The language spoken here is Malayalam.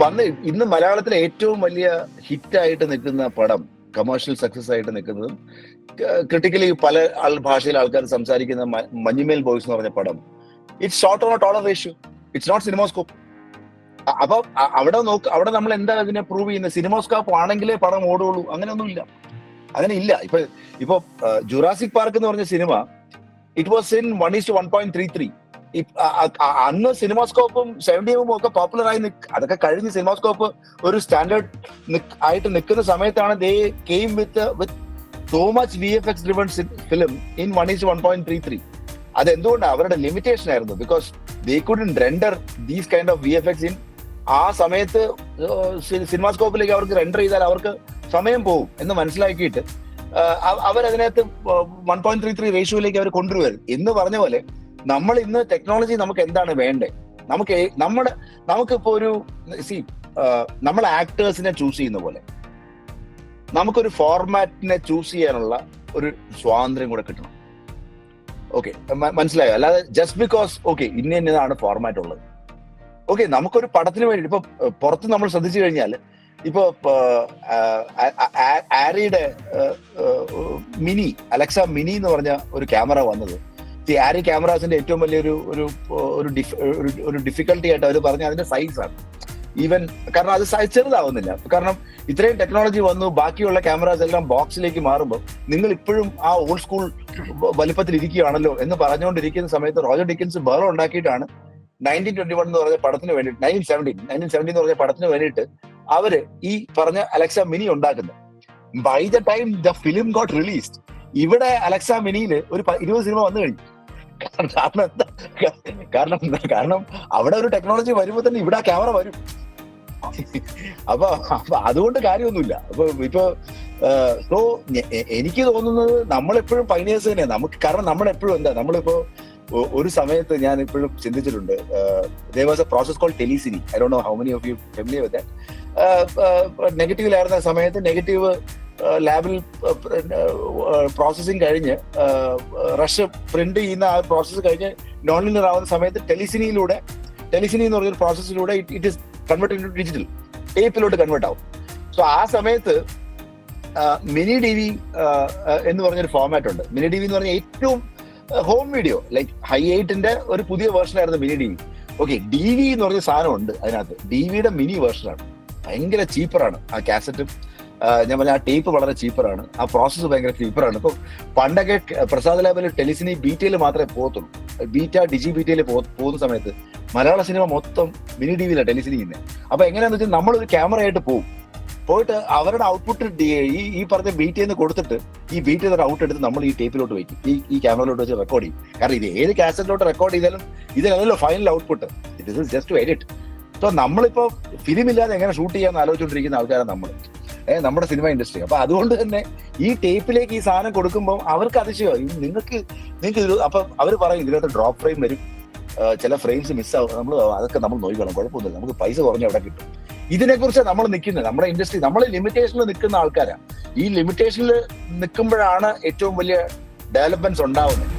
വന്ന് ഇന്ന് മലയാളത്തിലെ ഏറ്റവും വലിയ ഹിറ്റായിട്ട് നിൽക്കുന്ന പടം, കമേഴ്ഷ്യൽ സക്സസ് ആയിട്ട് നിൽക്കുന്നതും ക്രിട്ടിക്കലി പല ഭാഷയിൽ ആൾക്കാർ സംസാരിക്കുന്ന മഞ്ഞുമേൽ ബോയ്സ് എന്ന് പറഞ്ഞ പടം, it's short on dollar ratio, it's not cinemascope. അപ്പൊ അവിടെ നമ്മൾ എന്താ അതിനെ പ്രൂവ് ചെയ്യുന്നത്? സിനിമാസ്കോപ്പ് ആണെങ്കിലേ പടം ഓടുള്ളൂ, അങ്ങനെയൊന്നുമില്ല, അങ്ങനെ ഇല്ല. ഇപ്പൊ ജുറാസിക് പാർക്ക് എന്ന് പറഞ്ഞ സിനിമ, ഇറ്റ് വാസ് ഇൻ 1:1.33. അന്ന് സിനിമാസ്കോപ്പും 70mm ഒക്കെ പോപ്പുലർ ആയി അതൊക്കെ കഴിഞ്ഞ് സിനിമാസ്കോപ്പ് ഒരു സ്റ്റാൻഡേർഡ് ആയിട്ട് നിൽക്കുന്ന സമയത്താണ് they came with so much VFX driven film in 1:1.33. അതെന്തുകൊണ്ടാണ്? അവരുടെ ലിമിറ്റേഷൻ ആയിരുന്നു. Because they couldn't render these kind of VFX in ആ സമയത്ത്. സിനിമാസ്കോപ്പിലേക്ക് അവർക്ക് റെൻഡർ ചെയ്താൽ അവർക്ക് സമയം പോകും എന്ന് മനസ്സിലാക്കിയിട്ട് അവരതിനകത്ത് 1.33 റേഷ്യോയിലേക്ക് അവർ കൊണ്ടുവരും. എന്ന് പറഞ്ഞ പോലെ നമ്മൾ ഇന്ന് ടെക്നോളജി നമുക്ക് എന്താണ് വേണ്ടത്? നമുക്കിപ്പോ ഒരു നമ്മൾ ആക്ടേഴ്സിനെ ചൂസ് ചെയ്യുന്ന പോലെ നമുക്കൊരു ഫോർമാറ്റിനെ ചൂസ് ചെയ്യാനുള്ള ഒരു സ്വാതന്ത്ര്യം കൂടെ കിട്ടണം. ഓക്കെ, മനസ്സിലായോ? അല്ലാതെ ജസ്റ്റ് ബിക്കോസ് ഇന്നതാണ് ഫോർമാറ്റ് ഉള്ളത്. ഓക്കെ, നമുക്കൊരു പടത്തിന് വേണ്ടി ഇപ്പൊ പുറത്ത് നമ്മൾ ശ്രദ്ധിച്ചു കഴിഞ്ഞാൽ, ഇപ്പൊ ആരിയുടെ അലക്സ മിനി എന്ന് പറഞ്ഞ ഒരു ക്യാമറ വന്നത്, ആരി ക്യാമറാസിന്റെ ഏറ്റവും വലിയൊരു ഒരു ഡിഫിക്കൽട്ടി ആയിട്ട് അവർ പറഞ്ഞ അതിന്റെ സൈസാണ്. ഈവൻ കാരണം അത് സൈസ് ചെറുതാവുന്നില്ല. കാരണം ഇത്രയും ടെക്നോളജി വന്നു, ബാക്കിയുള്ള ക്യാമറാസ് എല്ലാം ബോക്സിലേക്ക് മാറുമ്പോൾ നിങ്ങൾ ഇപ്പോഴും ആ ഓൾഡ് സ്കൂൾ വലിപ്പത്തിൽ ഇരിക്കുകയാണല്ലോ എന്ന് പറഞ്ഞുകൊണ്ടിരിക്കുന്ന സമയത്ത് റോജർ ഡിക്കിൻസ് ബഹളം ഉണ്ടാക്കിയിട്ടാണ് 1921 എന്ന് പറഞ്ഞ പടത്തിന് വേണ്ടിയിട്ട് 1970 എന്ന് പറഞ്ഞ പടത്തിന് വേണ്ടിയിട്ട് അവര് ഈ പറഞ്ഞ അലക്സ മിനി ഉണ്ടാക്കുന്നത്. By the time the film got released, ഇവിടെ അലക്സ മിനിയിൽ ഒരു 20 സിനിമ വന്നു കഴിഞ്ഞു. കാരണം അവിടെ ഒരു ടെക്നോളജി വരുമ്പോൾ തന്നെ ഇവിടെ ആ ക്യാമറ വരും. അപ്പൊ അതുകൊണ്ട് കാര്യമൊന്നുമില്ല. ഇപ്പൊ എനിക്ക് തോന്നുന്നത് നമ്മളെപ്പോഴും പൈനിയേഴ്സ് തന്നെയാണ് നമുക്ക്. കാരണം നമ്മളെപ്പോഴും നമ്മളിപ്പോ ഒരു സമയത്ത് ഞാൻ ഇപ്പോഴും ചിന്തിച്ചിട്ടുണ്ട്, there was a process called telecine. I don't know how many of you familiar with that. നെഗറ്റീവിലായിരുന്ന സമയത്ത് നെഗറ്റീവ് ലാബിൽ പ്രോസസ്സിങ് കഴിഞ്ഞ് റഷ് പ്രിന്റ് ചെയ്യുന്ന ആ പ്രോസസ്സ് കഴിഞ്ഞ് നോൺ ലീനിയർ ആവുന്ന സമയത്ത് ടെലിസിനി എന്ന് പറഞ്ഞൊരു പ്രോസസ്സിലൂടെ ഇറ്റ് ഇസ് കൺവേർട്ട് ഇൻ ടു ഡിജിറ്റൽ ടേപ്പിലോട്ട് കൺവേർട്ട് ആവും. സോ ആ സമയത്ത് മിനി DV എന്ന് പറഞ്ഞൊരു ഫോർമാറ്റ് ഉണ്ട്. മിനി DV എന്ന് പറഞ്ഞാൽ ഏറ്റവും ഹോം വീഡിയോ ലൈക്ക് ഹൈ8ന്റെ ഒരു പുതിയ വേർഷൻ ആയിരുന്നു മിനി DV. ഓക്കെ, DV എന്ന് പറഞ്ഞ സാധനം ഉണ്ട് അതിനകത്ത്. DVയുടെ മിനി വേർഷനാണ്. ഭയങ്കര ചീപ്പറാണ് ആ കാസറ്റും. ഞാൻ പറഞ്ഞ ആ ടേപ്പ് വളരെ ചീപ്പറാണ്, ആ പ്രോസസ്സ് ഭയങ്കര ചീപ്പറാണ്. ഇപ്പൊ പണ്ടൊക്കെ പ്രസാദ് ലാബിൽ ടെലിസിനി ബീറ്റയിൽ മാത്രമേ പോകത്തുള്ളൂ. ഡിജി ബീറ്റയിൽ പോകുന്ന സമയത്ത് മലയാള സിനിമ മൊത്തം മിനി DVയിലാണ് ടെലിസിനി ചെയ്യുന്നത്. അപ്പൊ എങ്ങനെയാന്ന് വെച്ചാൽ നമ്മളൊരു ക്യാമറ ആയിട്ട് പോയിട്ട് അവരുടെ ഔട്ട്പുട്ട് ഈ പറഞ്ഞ ബീറ്റിൽ നിന്ന് കൊടുത്തിട്ട് ഈ ബീറ്റ് ചെയ്ത ഔട്ട് എടുത്ത് നമ്മൾ ഈ ടേപ്പിലോട്ട് വയ്ക്കും, ഈ ക്യാമറയിലോട്ട് വെച്ച് റെക്കോർഡ് ചെയ്യും. കാരണം ഇത് ഏത് കാസറ്റിലോട്ട് റെക്കോർഡ് ചെയ്താലും ഇതിനല്ലോ final output. It is just to edit. So നമ്മളിപ്പോ ഫിലിം ഇല്ലാതെ എങ്ങനെ ഷൂട്ട് ചെയ്യാന്ന് ആലോചിച്ചുകൊണ്ടിരിക്കുന്ന ആൾക്കാരാണ് നമ്മുടെ സിനിമ ഇൻഡസ്ട്രി. അപ്പൊ അതുകൊണ്ട് തന്നെ ഈ ടേപ്പിലേക്ക് ഈ സാധനം കൊടുക്കുമ്പോൾ അവർക്ക് അതിശയമായി, നിങ്ങൾക്ക് ഇത്. അപ്പൊ അവർ പറയും ഇതിനകത്ത് ഡ്രോപ്പ് ഫ്രെയിം വരും, ചില ഫ്രെയിംസ് മിസ്സാവും. അതൊക്കെ നമ്മൾ നോക്കണം, കുഴപ്പമൊന്നുമില്ല, നമുക്ക് പൈസ കുറഞ്ഞ എവിടെ കിട്ടും. ഇതിനെക്കുറിച്ച് നമ്മൾ നിൽക്കുന്നത്, നമ്മുടെ ഇൻഡസ്ട്രി, നമ്മൾ ലിമിറ്റേഷനിൽ നിൽക്കുന്ന ആൾക്കാരാണ്. ഈ ലിമിറ്റേഷനിൽ നിൽക്കുമ്പോഴാണ് ഏറ്റവും വലിയ ഡെവലപ്മെന്റ്സ് ഉണ്ടാവുന്നത്.